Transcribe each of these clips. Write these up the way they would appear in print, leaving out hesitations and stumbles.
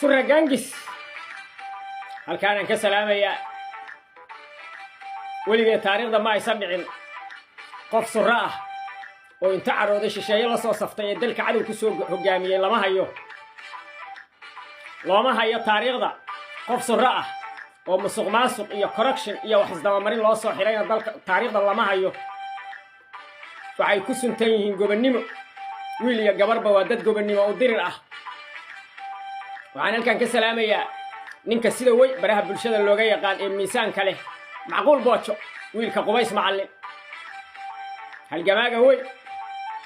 سورة جانجس هل كان كسلامة يا ولي تاريخ ما يسمعين قف سراء وانت عروض شيء لا soo saftay dalka cadow ku soo hogaamiyay lama hayo taariikhda qof sura'a oo musuqmaasuq iyo corruption iyo wax isdaba marin loo soo xiray dalka taariikhda lama hayo waxay ku suntan yihiin gobonnimo wiil iyo gabarba waa dad gobonnimo oo dirir ah waxaan halkan ka salaamayaa ninka sida way baraha bulshada looga yaqaan ee miisaanka leh macquul boocho wiilka Qubays Macallin halgamaaga way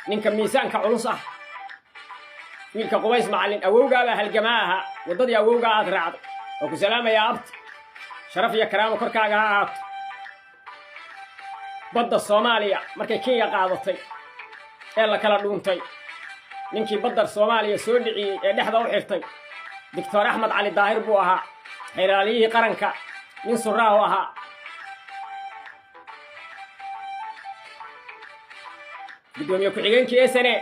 ninka miisaanka culus ah wiilka Qubays Macallin awowgaaba halgamaaha wadadii awowga aad raacdo oo ku salaamaya abti sharaf iyo karaamo korkaaga ha ahaato badda Soomaaliya markay Kenya qaadatay ee la kala dhuuntay ninkii badda Soomaaliya soo dhiciyay ee dhexda u xirtay Dr. Ahmed Ali Daahir buu ahaa xiraaliyihii qaranka nin suraaho ahaa gudoomiye ku-xigeenkii SNA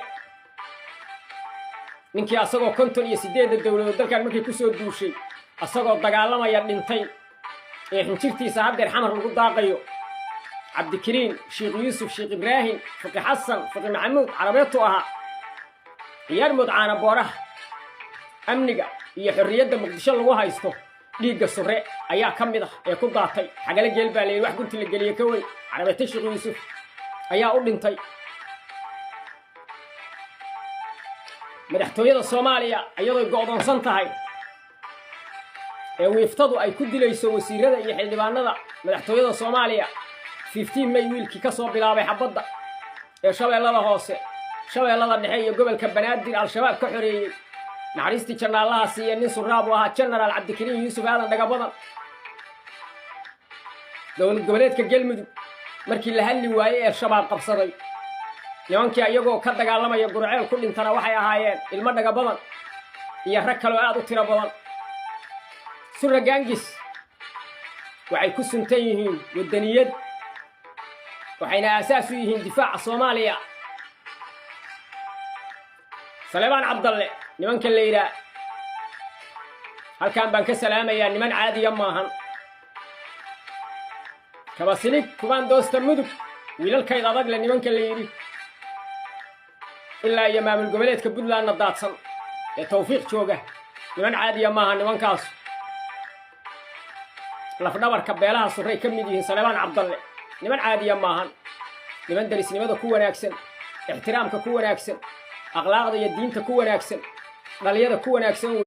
ninkii asagoo 58 dawladood dalkan markay ku soo duushay asagoo dagaalamaya dhintay ee xinjirtiisa haddeer xamar lagu daaqayo Cabdikariin Sheekh Yuusuf Sheekh Ibraahim Faqi Xasan Faqi Maxamuud Carabeetu ahaa ciyaar caana booraha amniga iyo xorriyadda Muqdisho lagu haysto dhiigga sure ayaa ka mid ah ee ku daatay xagala geel baa leeyahay wax gunti la galiye ka way Carabeetu Sheekh Yuusuf ayaa u dhintay madaxtooyada Soomaaliya ayadoo go'doonsan tahay ee wiiftadu ay ku dilayso wasiirada iyo xildhibaanada madaxtooyada Soomaaliya 15 May wiilkii ka soo bilaabay xabadda ee shabeellada hoose shabeellada dhexe iyo gobolka Banaadir al-shabaab ka xoreeyay naxariistii jannaalaha siiyay nin suraab u ahaa General Cabdikariin Yuusuf aadan dhaga badan dowlad goboleedka Galmudug markii la hadli waayay ee shabaab qabsaday nimankii ayagoo ka dagaalamaya Gurceel ku dhintana waxay ahaayeen ilmo dhaga badan iyo rag kale aad u tiro badan Sura Gangis waxay ku suntan yihiin wadaniyad waxayna asaas u yihiin difaaca Soomaaliya Salebaan Cabdalle nimanka leeyra halkaan baan ka salaamayaa niman caadiya maahan kabasinig kubaan doosta mudug wiilalkayda adag la nimanka leeyri ilaa iyo maamul goboleedka Puntland daadsan ee tawfiiq jooga niman caadiya maahan nimankaas lafdhabarka beelaha surray ka mid yihiin Salebaan Cabdalle niman caadiya maahan niman darisnimada ku wanaagsan ixtiraamka ku wanaagsan akhlaaqda iyo diinta ku wanaagsan dhaliyada ku wanaagsan